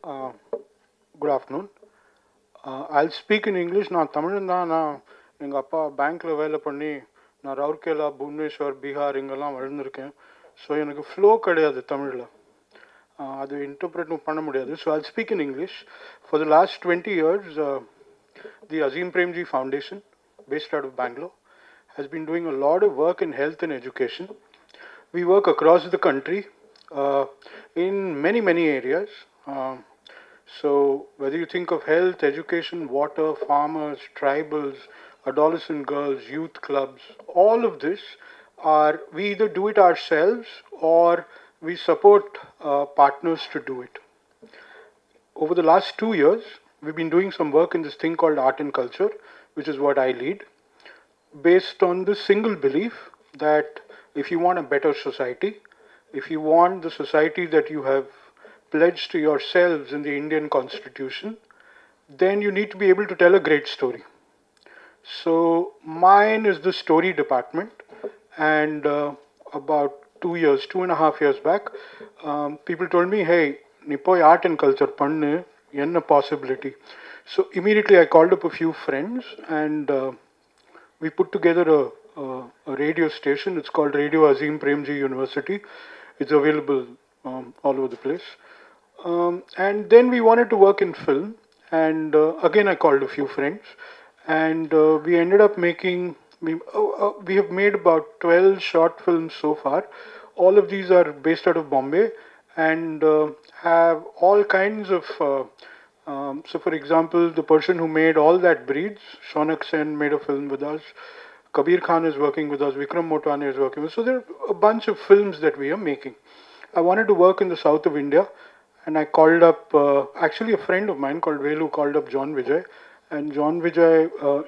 Uh, Good afternoon. I'll speak in English. நான் தமிழன் தான். நான் எங்கள் அப்பா பேங்க்கில் வேலை பண்ணி நான் ரவுர்கேலா, புவனேஸ்வர், பீகார் இங்கெல்லாம் வளர்ந்துருக்கேன். ஸோ எனக்கு ஃப்ளோ கிடையாது தமிழில். அது இன்டர்பிரேட்டும் பண்ண முடியாது. So I'll speak in English. For the last 20 years, the Azim Premji Foundation, based out of Bangalore, has been doing a lot of work in health and education. We work across the country in many areas. So, whether you think of health, education, water, farmers, tribals, adolescent girls, youth clubs, all of this are, we either do it ourselves or we support partners to do it. Over the last 2 years, we've been doing some work in this thing called art and culture, which is what I lead, based on the single belief that if you want a better society, if you want the society that you have pledged to yourselves in the Indian Constitution, then you need to be able to tell a great story. So mine is the story department, and about 2 years, 2.5 years back, people told me, "Hey, Nippoi art and culture pannu, enna possibility." So immediately I called up a few friends, and we put together a radio station. It's called Radio Azim Premji University. It's available all over the place. And then we wanted to work in film, and again I called a few friends, and we ended up making. We have made about 12 short films so far. All of these are based out of Bombay, and have all kinds of. So, for example, the person who made All That Breeds, Shaunak Sen, made a film with us. Kabir Khan is working with us. Vikram Motwane is working with us. So there are a bunch of films that we are making. I wanted to work in the south of India, and I called up, actually a friend of mine called Velu called up John Vijay, and John Vijay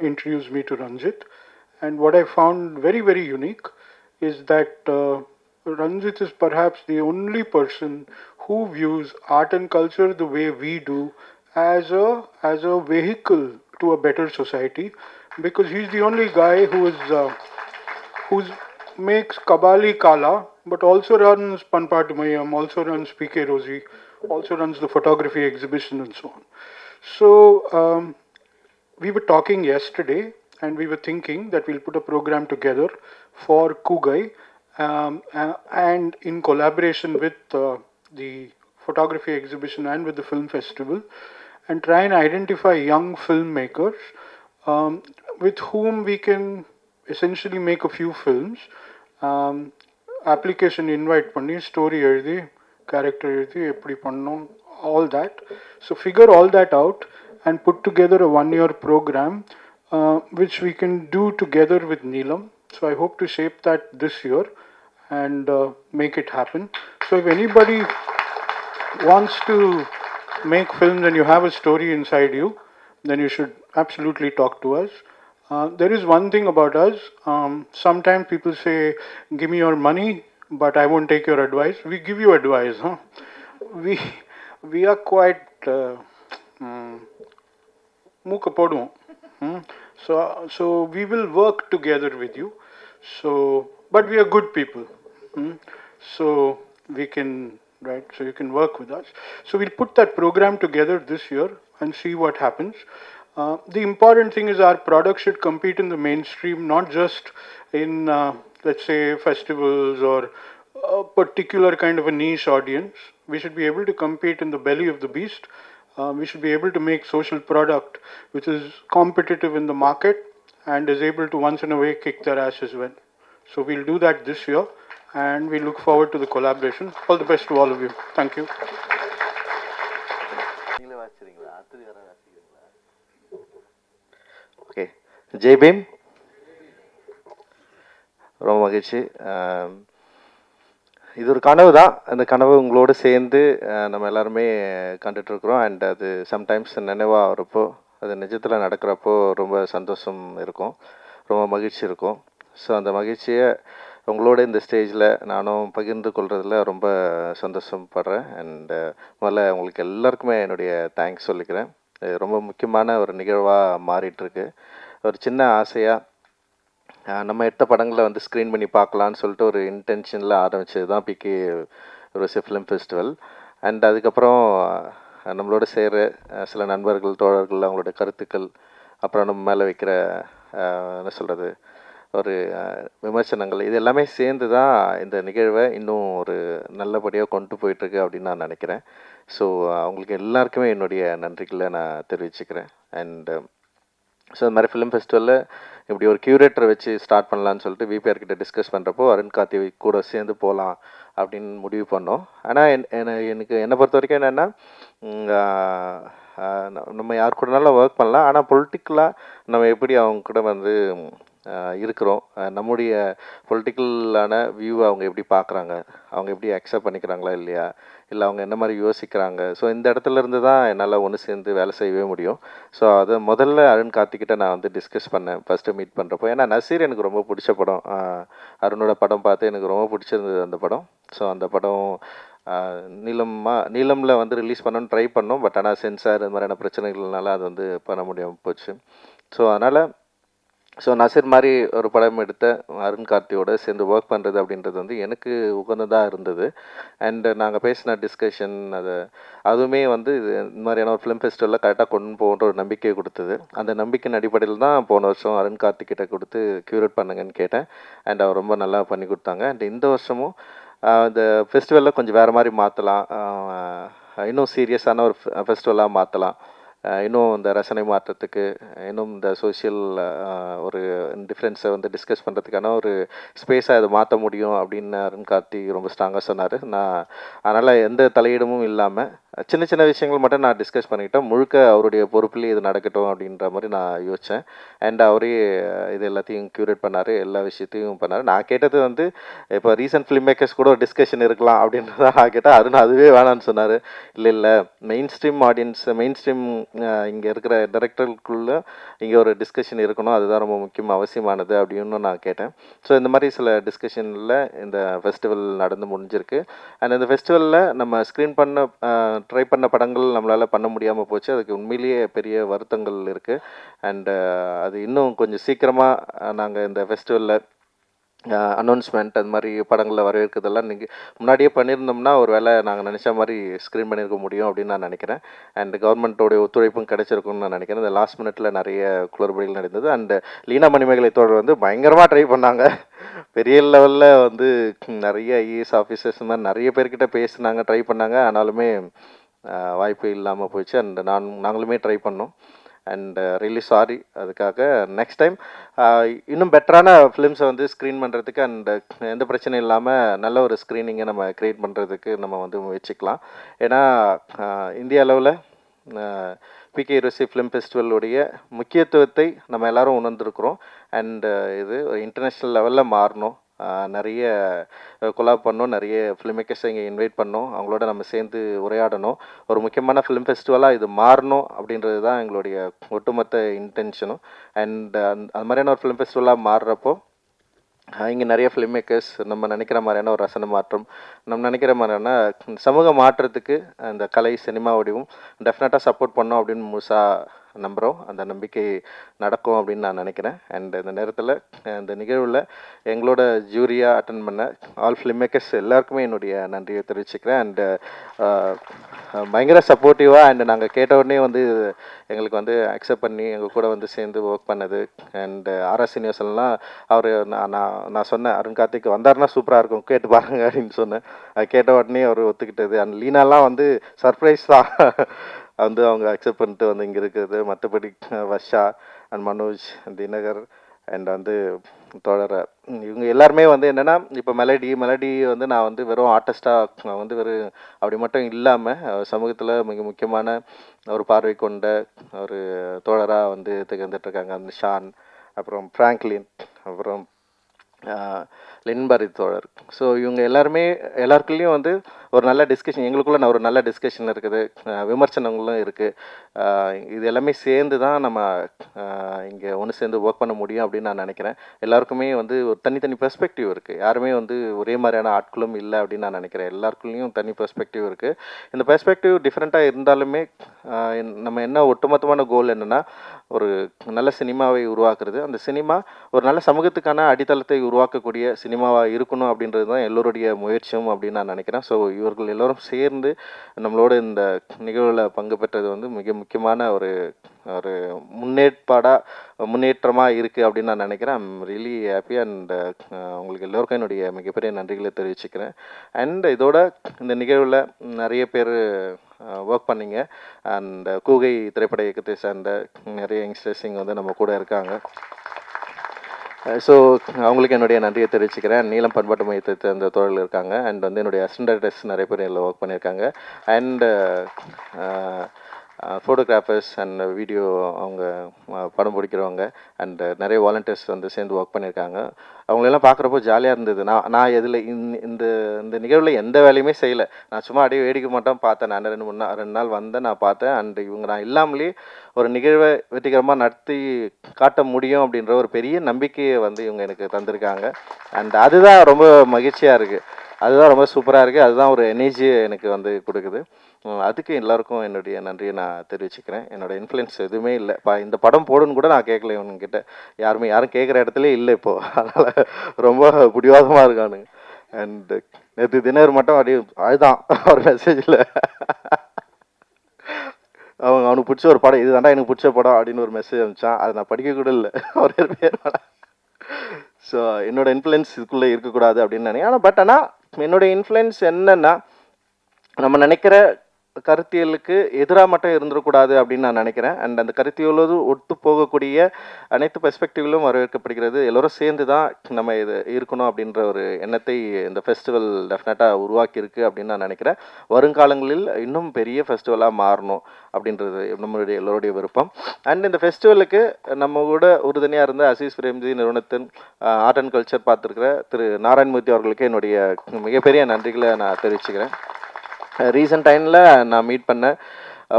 introduced me to Ranjit. And what I found very unique is that Ranjit is perhaps the only person who views art and culture the way we do, as a vehicle to a better society, because he's the only guy who makes Kabali Kala, but also runs Panpatumayam, also runs PK Rosie, also runs the photography exhibition, and so on. So we were talking yesterday, and we were thinking that we'll put a program together for Kugai, and in collaboration with the photography exhibition and with the film festival, and try and identify young filmmakers with whom we can essentially make a few films. Application invite பண்ணி story எழுதி character எழுதி எப்படி பண்ணணும், all that. So figure all that out and put together a 1 year program which we can do together with Neelam. So I hope to shape that this year and make it happen. So if anybody wants to make films and you have a story inside you, then you should absolutely talk to us. There is one thing about us. Sometimes people say, "Give me your money, but I won't take your advice." We give you advice, huh? We we are quite மூக்க போடுவோம். So we will work together with you. So, but we are good people. So we can, right? So you can work with us. So we'll put that program together this year and see what happens. The important thing is our product should compete in the mainstream, not just in, let's say, festivals or a particular kind of a niche audience. We should be able to compete in the belly of the beast. We should be able to make social product which is competitive in the market and is able to once in a way kick their ass as well. So we'll do that this year, and we look forward to the collaboration. All the best to all of you. Thank you. Okay, Jai Bhim. ரொம்ப மகிழ்ச்சி. இது ஒரு கனவு தான். அந்த கனவு உங்களோடு சேர்ந்து நம்ம எல்லாருமே கண்டுட்ருக்குறோம். அண்ட் அது சம்டைம்ஸ் நினைவாக வரப்போ, அது நிஜத்தில் நடக்கிறப்போ ரொம்ப சந்தோஷம் இருக்கும், ரொம்ப மகிழ்ச்சி இருக்கும். ஸோ அந்த மகிழ்ச்சியை உங்களோட இந்த ஸ்டேஜில் நானும் பகிர்ந்து கொள்கிறதுல ரொம்ப சந்தோஷப்படுறேன். அண்டு முதல்ல உங்களுக்கு எல்லாருக்குமே என்னுடைய தேங்க்ஸ் சொல்லிக்கிறேன். இது ரொம்ப முக்கியமான ஒரு நிகழ்வாக மாறிட்டுருக்கு. ஒரு சின்ன ஆசையாக நம்ம எடுத்த படங்களை வந்து ஸ்க்ரீன் பண்ணி பார்க்கலான்னு சொல்லிட்டு ஒரு இன்டென்ஷனில் ஆரம்பித்தது தான் PK Rosy film festival. And அதுக்கப்புறம் நம்மளோட சேர்ற சில நண்பர்கள், தோழர்கள், அவங்களோட கருத்துக்கள், அப்புறம் நம்ம மேலே வைக்கிற என்ன சொல்கிறது, ஒரு விமர்சனங்கள், இது எல்லாமே சேர்ந்து தான் இந்த நிகழ்வை இன்னும் ஒரு நல்லபடியாக கொண்டு போயிட்டுருக்கு அப்படின்னு நான் நினைக்கிறேன். ஸோ அவங்களுக்கு எல்லாருக்குமே என்னுடைய நன்றிகளை நான் தெரிவிச்சுக்கிறேன். அண்ட் ஸோ இந்த மாதிரி ஃபிலிம் ஃபெஸ்டிவலில் இப்படி ஒரு க்யூரேட்டரை வச்சு ஸ்டார்ட் பண்ணலான்னு சொல்லிட்டு விபிஆர் கிட்ட டிஸ்கஸ் பண்ணுறப்போ அருண் கார்த்தி கூட சேர்ந்து போகலாம் அப்படின்னு முடிவு பண்ணோம். ஆனால் எனக்கு என்னை பொறுத்த வரைக்கும் என்னென்னா, நம்ம யார் கூடனாலும் ஒர்க் பண்ணலாம், ஆனால் பொலிட்டிக்கலாக நம்ம எப்படி அவங்க கூட வந்து இருக்கிறோம், நம்முடைய பொலிட்டிக்கலான வியூவை அவங்க எப்படி பார்க்குறாங்க, அவங்க எப்படி அக்செப்ட் பண்ணிக்கிறாங்களா இல்லையா, இல்லை அவங்க என்ன மாதிரி யோசிக்கிறாங்க. ஸோ இந்த இடத்துல இருந்து தான் என்னால் ஒன்று சேர்ந்து வேலை செய்யவே முடியும். ஸோ அதை முதல்ல அருண் கார்த்திக்கிட்ட நான் வந்து டிஸ்கஸ் பண்ணேன் ஃபஸ்ட்டு மீட் பண்ணுறப்போ. ஏன்னா நசீர் எனக்கு ரொம்ப பிடிச்ச படம், அருணோட படம் பார்த்து எனக்கு ரொம்ப பிடிச்சிருந்தது அந்த படம். ஸோ அந்த படம் நீலமில் வந்து ரிலீஸ் பண்ணணும்னு ட்ரை பண்ணோம். பட் ஆனால் சென்சார் இந்த மாதிரியான பிரச்சனைகள்னால அது வந்து பண்ண முடியாமல் போச்சு. ஸோ அதனால் நசீர் மாதிரி ஒரு படம் எடுத்த அருண் கார்த்தியோட சேர்ந்து ஒர்க் பண்ணுறது அப்படின்றது வந்து எனக்கு உகந்ததாக இருந்தது. அண்டு நாங்கள் பேசின டிஸ்கஷன் அதுவுமே வந்து இந்த மாதிரியான ஒரு ஃபிலிம் ஃபெஸ்டிவலில் கரெக்டாக கொண்டு போகிற ஒரு நம்பிக்கையை கொடுத்தது. அந்த நம்பிக்கையின் அடிப்படையில் தான் போன வருஷம் அருண் கார்த்திக்கிட்ட கொடுத்து க்யூரேட் பண்ணுங்கன்னு கேட்டேன். அண்ட் அவர் ரொம்ப நல்லா பண்ணி கொடுத்தாங்க. அண்ட் இந்த வருஷமும் இந்த ஃபெஸ்டிவலில் கொஞ்சம் வேறு மாதிரி மாற்றலாம், இன்னும் சீரியஸான ஒரு ஃபெஸ்டிவலாக மாற்றலாம், இன்னும் இந்த ரசனை மாற்றத்துக்கு, இன்னும் இந்த சோஷியல் ஒரு டிஃப்ரென்ஸை வந்து டிஸ்கஸ் பண்ணுறதுக்கான ஒரு ஸ்பேஸாக இதை மாற்ற முடியும் அப்படின்னு அருண் கார்த்தி ரொம்ப ஸ்ட்ராங்காக சொன்னார். அதனால் எந்த தலையீடமும் இல்லாமல் சின்ன சின்ன விஷயங்கள் மட்டும் நான் டிஸ்கஸ் பண்ணிக்கிட்டேன். முழுக்க அவருடைய பொறுப்புலேயே இது நடக்கட்டும் அப்படின்ற மாதிரி நான் யோசித்தேன். அண்ட் அவரே இது எல்லாத்தையும் க்யூரேட் பண்ணார், எல்லா விஷயத்தையும் பண்ணார். நான் கேட்டது வந்து இப்போ ரீசன்ட் ஃபிலிம் மேக்கர்ஸ் கூட ஒரு டிஸ்கஷன் இருக்கலாம் அப்படின்றதான் நான் கேட்டேன். அருண் அதுவே வேணான்னு சொன்னார். இல்லை main stream audience, main stream இங்கே இருக்கிற டைரக்டர்களுக்குள்ளே இங்கே ஒரு டிஸ்கஷன் இருக்கணும், அதுதான் ரொம்ப முக்கியம் அவசியமானது அப்படின்னு நான் கேட்டேன். ஸோ இந்த மாதிரி சில டிஸ்கஷனில் இந்த ஃபெஸ்டிவல் நடந்து முடிஞ்சிருக்கு. அண்ட் இந்த ஃபெஸ்டிவலில் நம்ம ஸ்க்ரீன் பண்ண ட்ரை பண்ண படங்கள் நம்மளால் பண்ண முடியாமல் போச்சு. அதுக்கு உண்மையிலேயே பெரிய வருத்தங்கள் இருக்குது. அண்டு அது இன்னும் கொஞ்சம் சீக்கிரமாக நாங்கள் இந்த ஃபெஸ்டிவலில் அனௌன்ஸ்மெண்ட் அது மாதிரி படங்களில் வரவேற்கிறதெல்லாம் நீங்கள் முன்னாடியே பண்ணியிருந்தோம்னா ஒரு வேளை நாங்கள் நினச்ச மாதிரி ஸ்க்ரீன் பண்ணியிருக்க முடியும் அப்படின்னு நான் நினைக்கிறேன். அண்ட் கவர்மெண்ட்டோடைய ஒத்துழைப்பும் கிடைச்சிருக்கும்னு நான் நினைக்கிறேன். இந்த லாஸ்ட் மினிட்ல நிறைய குளறுபடிகள் நடந்தது. அண்டு லீனா மணிமேகலை தோழர் வந்து பயங்கரமாக ட்ரை பண்ணாங்க. பெரிய லெவலில் வந்து நிறைய ஐஏஎஸ் ஆஃபீஸர்ஸ் இந்த மாதிரி நிறைய பேர்கிட்ட பேசினாங்க, ட்ரை பண்ணாங்க. ஆனாலுமே வாய்ப்பு இல்லாமல் போயிடுச்சு. அண்ட் நாங்களுமே ட்ரை பண்ணோம். அண்ட் ரியலி சாரி அதுக்காக. நெக்ஸ்ட் டைம் இன்னும் பெட்டரான ஃபிலிம்ஸை வந்து ஸ்க்ரீன் பண்ணுறதுக்கு அண்ட் எந்த பிரச்சனையும் இல்லாமல் நல்ல ஒரு ஸ்க்ரீனிங்கை நம்ம க்ரியேட் பண்ணுறதுக்கு நம்ம வந்து முயற்சிக்கலாம். ஏன்னா இந்திய அளவில் பிகே யூனிவர்சிட்டி ஃபிலிம் ஃபெஸ்டிவலுடைய முக்கியத்துவத்தை நம்ம எல்லோரும் உணர்ந்துருக்குறோம். அண்டு இது இன்டர்நேஷ்னல் லெவலில் மாறணும், நிறைய கொலாப் பண்ணோம், நிறைய ஃபிலிம் மேக்கர்ஸை இங்கே இன்வைட் பண்ணோம், அவங்களோட நம்ம சேர்ந்து உரையாடணும், ஒரு முக்கியமான ஃபிலிம் ஃபெஸ்டிவலாக இது மாறணும் அப்படின்றது தான் எங்களுடைய ஒட்டுமொத்த இன்டென்ஷனும். அண்ட் அது மாதிரியான ஒரு ஃபிலிம் ஃபெஸ்டிவலாக மாறுறப்போ இங்கே நிறைய ஃபிலிம் மேக்கர்ஸ் நம்ம நினைக்கிற மாதிரியான ஒரு ரசனை மாற்றம், நம்ம நினைக்கிற மாதிரியான சமூக மாற்றத்துக்கு அந்த கலை சினிமா வடிவும் டெஃபினட்டாக சப்போர்ட் பண்ணோம் அப்படின்னு முழுசாக நம்புகிறோம். அந்த நம்பிக்கை நடக்கும் அப்படின்னு நான் நினைக்கிறேன். அண்ட் இந்த நேரத்தில் இந்த நிகழ்வில் எங்களோட ஜூரியாக அட்டன் பண்ண ஆல் ஃபிலிம் மேக்கர்ஸ் எல்லாருக்குமே என்னுடைய நன்றியை தெரிவிச்சுக்கிறேன். அண்டு பயங்கர சப்போர்ட்டிவாக அண்டு நாங்கள் கேட்ட உடனே வந்து எங்களுக்கு வந்து அக்செப்ட் பண்ணி எங்கள் கூட வந்து சேர்ந்து ஒர்க் பண்ணது. அண்டு ஆர்ஆர் சீனிவாசன்லாம் அவர் நான் சொன்னேன் அருண் கார்த்திக் வந்தாருன்னா சூப்பராக இருக்கும், கேட்டு பாருங்க அப்படின்னு சொன்னேன். அது கேட்ட உடனே அவர் ஒத்துக்கிட்டது. அண்ட் லீனாலாம் வந்து சர்ப்ரைஸ் தான் வந்து அவங்க அக்செப்ட் பண்ணிட்டு வந்து இங்கே இருக்குது. மற்றபடி வர்ஷா அண்ட் மனோஜ், தினகர் அண்ட் வந்து தோழர், இவங்க எல்லாருமே வந்து என்னென்னா இப்போ மெலடி வந்து நான் வந்து வெறும் ஆர்டிஸ்டாக வந்து வெறும் அப்படி மட்டும் இல்லாமல் சமூகத்தில் மிக முக்கியமான ஒரு பார்வை கொண்ட ஒரு தோழராக வந்து திகழ்ந்துட்டுருக்காங்க. அந்த ஷான், அப்புறம் ஃப்ராங்க்லின், அப்புறம் லின்பாரி தோழர். ஸோ இவங்க எல்லாருக்குள்ளேயும் வந்து ஒரு நல்ல டிஸ்கஷன், எங்களுக்குள்ள ஒரு நல்ல டிஸ்கஷன் இருக்குது, விமர்சனங்களும் இருக்குது. இது எல்லாமே சேர்ந்து தான் நம்ம இங்கே ஒன்று சேர்ந்து ஒர்க் பண்ண முடியும் அப்படின்னு நான் நினைக்கிறேன். எல்லாருக்குமே வந்து ஒரு தனித்தனி பெர்ஸ்பெக்டிவ் இருக்குது. யாருமே வந்து ஒரே மாதிரியான ஆட்களும் இல்லை அப்படின்னு நான் நினைக்கிறேன். எல்லாருக்குள்ளேயும் தனி பெர்ஸ்பெக்டிவ் இருக்குது. இந்த பெர்ஸ்பெக்டிவ் டிஃப்ரெண்ட்டாக இருந்தாலுமே நம்ம என்ன ஒட்டுமொத்தமான கோல் என்னென்னா ஒரு நல்ல சினிமாவை உருவாக்குறது, அந்த சினிமா ஒரு நல்ல சமூகத்துக்கான அடித்தளத்தை உருவாக்கக்கூடிய சினிமாவாக இருக்கணும் அப்படின்றது தான் எல்லோருடைய முயற்சியும் அப்படின்னு நான் நினைக்கிறேன். ஸோ இவர்கள் எல்லோரும் சேர்ந்து நம்மளோட இந்த நிகழ்வில் பங்கு பெற்றது வந்து மிக முக்கியமான ஒரு ஒரு முன்னேற்றமாக இருக்குது அப்படின்னு நான் நினைக்கிறேன். ஐம் ரியலி ஹாப்பி அண்ட் உங்களுக்கு எல்லோருக்கும் என்னுடைய மிகப்பெரிய நன்றிகளை தெரிவிச்சுக்கிறேன். அண்ட் இதோட இந்த நிகழ்வில் நிறைய பேர் ஒர்க் பண்ணிங்க. அண்ட் கூகை திரைப்பட இயக்கத்தை சார்ந்த நிறைய யங்ஸ்டர்ஸ் இங்கே வந்து நம்ம கூட இருக்காங்க. ஸோ அவங்களுக்கு என்னுடைய நன்றியை தெரிவிச்சுக்கிறேன். நீலம் பண்பாட்டு மையத்தை சேர்ந்த தோழர்கள் இருக்காங்க. அண்ட் வந்து என்னுடைய அசிஸ்டன்ட் டைரக்டர்ஸ் நிறைய பேர் இதில் ஒர்க் பண்ணியிருக்காங்க. அண்ட் ஃபோட்டோகிராஃபர்ஸ் அண்ட் வீடியோ அவங்க படம் பிடிக்கிறவங்க அண்ட் நிறைய வாலண்டியர்ஸ் வந்து சேர்ந்து ஒர்க் பண்ணியிருக்காங்க. அவங்களெல்லாம் பார்க்குறப்போ ஜாலியாக இருந்தது. நான் இதில் இந்த இந்த நிகழ்வில் எந்த வேலையுமே செய்யலை. நான் சும்மா அப்படியே வேடிக்கை மட்டும் பார்த்தேன். நான் 2 நாள் வந்தேன், நான் பார்த்தேன். அண்ட் இவங்க நான் இல்லாமலே ஒரு நிகழ்வை வெற்றிகரமாக நடத்தி காட்ட முடியும் அப்படின்ற ஒரு பெரிய நம்பிக்கையை வந்து இவங்க எனக்கு தந்திருக்காங்க. அண்ட் அதுதான் ரொம்ப மகிழ்ச்சியாக இருக்குது. அதுதான் ரொம்ப சூப்பராக இருக்குது. அதுதான் ஒரு எனர்ஜியை எனக்கு வந்து கொடுக்குது. அதுக்கு எல்லாருக்கும் என்னுடைய நன்றியை நான் தெரிவிச்சுக்கிறேன். என்னோடய இன்ஃப்ளூயன்ஸ் எதுவுமே இல்லை. இந்த படம் போடுன்னு கூட நான் கேட்கல இவங்ககிட்ட. யாரும் கேட்குற இடத்துல இல்லை இப்போது. அதனால் ரொம்ப பிடிவாதமாக இருக்கானுங்க. அண்டு நேற்று தினர் மட்டும் அப்படியே அதுதான் ஒரு மெசேஜில் அவனுக்கு பிடிச்ச ஒரு படம் இதுதான்டா எனக்கு பிடிச்ச படம் அப்படின்னு ஒரு மெசேஜ் அனுப்பிச்சான். அதை நான் படிக்க கூட இல்லை. ஒரே பேர் படம். ஸோ என்னோடய இன்ஃப்ளூயன்ஸ் இதுக்குள்ளே இருக்கக்கூடாது அப்படின்னு நினைக்கிறேன். ஆனால் என்னுடைய இன்ஃப்ளூயன்ஸ் என்னென்னா நம்ம நினைக்கிற கருத்தியலுக்கு எதிராக மட்டும் இருந்துடக்கூடாது அப்படின்னு நான் நினைக்கிறேன். அண்ட் அந்த கருத்தியலோடு ஒத்து போகக்கூடிய அனைத்து பெர்ஸ்பெக்டிவ்லும் வரவேற்கப்படுகிறது. எல்லோரும் சேர்ந்து தான் நம்ம இது இருக்கணும் அப்படின்ற ஒரு எண்ணத்தை இந்த ஃபெஸ்டிவல் டெஃபினட்டாக உருவாக்கியிருக்கு அப்படின்னு நான் நினைக்கிறேன். வருங்காலங்களில் இன்னும் பெரிய ஃபெஸ்டிவலாக மாறணும் அப்படின்றது நம்மளுடைய எல்லோருடைய விருப்பம். அண்ட் இந்த ஃபெஸ்டிவலுக்கு நம்ம கூட உறுதுணையாக இருந்த அசீஸ் பிரேம்ஜி நிறுவனத்தின் ஆர்ட் அண்ட் கல்ச்சர் பார்த்துருக்கிற திரு நாராயணமூர்த்தி அவர்களுக்கு என்னுடைய மிகப்பெரிய நன்றிகளை நான் தெரிவிச்சுக்கிறேன். ரீசெண்ட் டைமில் நான் மீட் பண்ணேன்.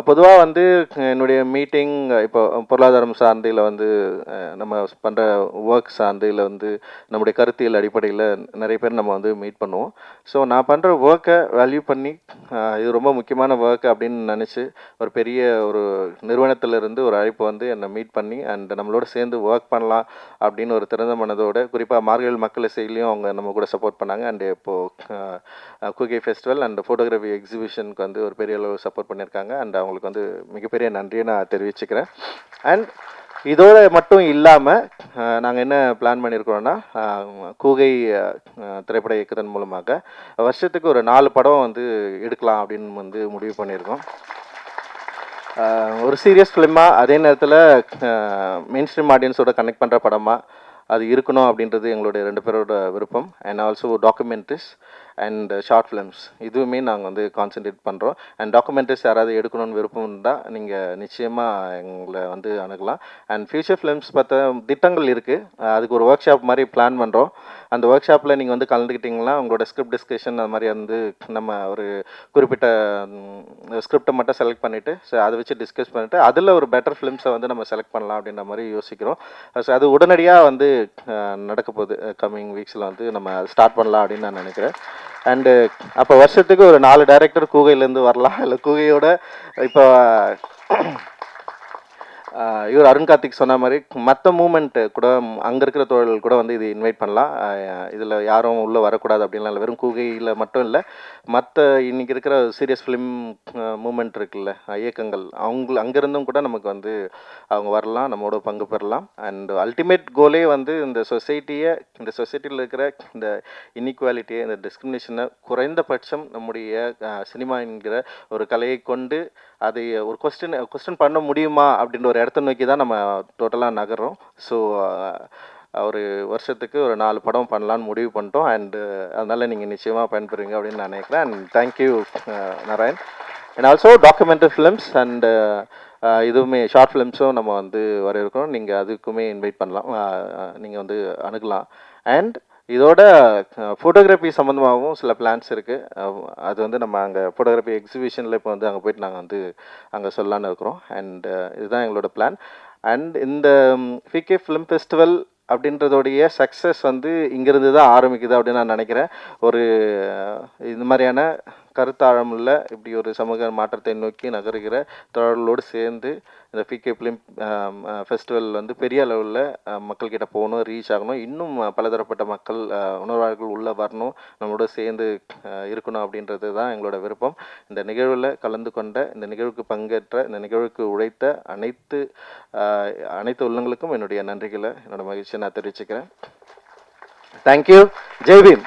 பொதுவாக வந்து என்னுடைய மீட்டிங் இப்போ பொருளாதாரம் சார்ந்து இல்லை வந்து நம்ம பண்ணுற ஒர்க் சார்ந்து இல்லை வந்து நம்முடைய கருத்தியல் அடிப்படையில் நிறைய பேர் நம்ம வந்து மீட் பண்ணுவோம். ஸோ நான் பண்ணுற ஒர்க்கை வேல்யூ பண்ணி இது ரொம்ப முக்கியமான ஒர்க் அப்படின்னு நினச்சி ஒரு பெரிய ஒரு நிறுவனத்திலிருந்து ஒரு அழைப்பு வந்து என்னை மீட் பண்ணி அண்ட் நம்மளோட சேர்ந்து ஒர்க் பண்ணலாம் அப்படின்னு ஒரு திறந்த மனதோடு குறிப்பாக மார்கழி மக்கள் இசையிலையும் அவங்க நம்ம கூட சப்போர்ட் பண்ணாங்க. அண்ட் இப்போது கூகை ஃபெஸ்டிவல் அண்ட் ஃபோட்டோகிராஃபி எக்ஸிபிஷனுக்கு வந்து ஒரு பெரிய அளவு சப்போர்ட் பண்ணியிருக்காங்க. அண்ட் அவங்களுக்கு வந்து மிகப்பெரிய நன்றியை நான் தெரிவிச்சுக்கிறேன். அண்ட் இதோடு மட்டும் இல்லாமல் நாங்கள் என்ன பிளான் பண்ணியிருக்கிறோன்னா கூகை திரைப்பட இயக்கத்தின் மூலமாக வருஷத்துக்கு ஒரு 4 படம் வந்து எடுக்கலாம் அப்படின்னு வந்து முடிவு பண்ணியிருக்கோம். ஒரு சீரியஸ் ஃபிலிமாக அதே நேரத்தில் மெயின் ஸ்ட்ரீம் ஆடியன்ஸோட கனெக்ட் பண்ணுற படமாக அது இருக்கணும் அப்படின்றது எங்களுடைய 2 பேரோட விருப்பம். And also documentaries and short films இதுவுமே நாங்கள் வந்து கான்சென்ட்ரேட் பண்ணுறோம். அண்ட் டாக்குமெண்ட்ரிஸ் யாராவது எடுக்கணும்னு விருப்பம் இருந்தால் நீங்கள் நிச்சயமாக எங்களை வந்து அணுகலாம். அண்ட் ஃப்யூச்சர் ஃபிலிம்ஸ் பார்த்த திட்டங்கள் இருக்குது. அதுக்கு ஒரு ஒர்க் ஷாப் மாதிரி பிளான் பண்ணுறோம். அந்த ஒர்க் ஷாப்பில் நீங்கள் வந்து கலந்துக்கிட்டிங்கன்னா உங்களோட ஸ்கிரிப்ட் டிஸ்கஷன் அது மாதிரி வந்து நம்ம ஒரு குறிப்பிட்ட ஸ்கிரிப்டை மட்டும் செலக்ட் பண்ணிவிட்டு ஸோ அதை வச்சு டிஸ்கஸ் பண்ணிவிட்டு அதில் ஒரு பெட்டர் ஃபிலிம்ஸை வந்து நம்ம செலக்ட் பண்ணலாம் அப்படின்ற மாதிரி யோசிக்கிறோம். ஸோ அது உடனடியாக வந்து நடக்க போகுது. கம்மிங் வீக்ஸில் வந்து நம்ம ஸ்டார்ட் பண்ணலாம் அப்படின்னு நான் நினைக்கிறேன். அண்டு அப்போ வருஷத்துக்கு ஒரு 4 டைரக்டர் கூகையிலேருந்து வரலாம். இல்லை கூகையோட இப்போ இவர் அருண் கார்த்திக் சொன்ன மாதிரி மற்ற மூமெண்ட்டு கூட அங்கே இருக்கிற தோழர்கள் கூட வந்து இது இன்வைட் பண்ணலாம். இதில் யாரும் உள்ளே வரக்கூடாது அப்படின்லாம் இல்லை. வெறும் கூகையில் மட்டும் இல்லை, மற்ற இன்றைக்கி இருக்கிற சீரியஸ் ஃபிலிம் மூமெண்ட் இருக்குல்ல இயக்கங்கள் அங்கேருந்தும் கூட நமக்கு வந்து அவங்க வரலாம், நம்மளோட பங்கு பெறலாம். அண்ட் அல்டிமேட் கோலே வந்து இந்த சொசைட்டியில் இருக்கிற இந்த இன்இக்வாலிட்டியை இந்த டிஸ்கிரிமினேஷனை குறைந்தபட்சம் நம்முடைய சினிமா என்கிற ஒரு கலையை கொண்டு அதை ஒரு கொஸ்டின் பண்ண முடியுமா அப்படின்ற ஒரு இடத்த நோக்கி தான் நம்ம டோட்டலாக நகர்றோம். ஸோ ஒரு வருஷத்துக்கு ஒரு 4 படம் பண்ணலான்னு முடிவு பண்ணிட்டோம். அண்டு அதனால் நீங்கள் நிச்சயமாக பயன்பெறுவீங்க அப்படின்னு நான் நினைக்கிறேன். And thank you Narayan. And also documentary films and இதுவுமே ஷார்ட் ஃபிலிம்ஸும் நம்ம வந்து வரவேற்கிறோம். நீங்கள் அதுக்குமே இன்வைட் பண்ணலாம், நீங்கள் வந்து அணுகலாம். அண்ட் இதோட ஃபோட்டோகிராஃபி சம்மந்தமாகவும் சில பிளான்ஸ் இருக்குது. அது வந்து நம்ம அங்கே ஃபோட்டோகிராஃபி எக்ஸிபிஷனில் இப்போ வந்து அங்கே போய்ட்டு நாங்கள் வந்து அங்கே சொல்லலான்னு இருக்கிறோம். அண்ட் இதுதான் எங்களோட பிளான். அண்ட் இந்த ஃபிகே ஃபிலிம் ஃபெஸ்டிவல் அப்படின்றதோடைய சக்ஸஸ் வந்து இங்கேருந்து தான் ஆரம்பிக்குது அப்படின்னு நான் நினைக்கிறேன். ஒரு இந்த மாதிரியான கருத்தாழமுள்ள இப்படி ஒரு சமூக மாற்றத்தை நோக்கி நகருகிற தோழர்களோடு சேர்ந்து இந்த பிகே ஃபிலிம் ஃபெஸ்டிவல் வந்து பெரிய அளவில் மக்கள்கிட்ட போகணும், ரீச் ஆகணும், இன்னும் பலதரப்பட்ட மக்கள் உணர்வாளர்கள் உள்ளே வரணும், நம்மளோட சேர்ந்து இருக்கணும் அப்படின்றது தான் எங்களோட விருப்பம். இந்த நிகழ்வில் கலந்து கொண்ட, இந்த நிகழ்வுக்கு பங்கேற்ற, இந்த நிகழ்வுக்கு உழைத்த அனைத்து உள்ளங்களுக்கும் என்னுடைய நன்றிகளை, என்னோட மகிழ்ச்சியை நான் தெரிவிச்சுக்கிறேன். தேங்க்யூ. ஜெய் பீம்.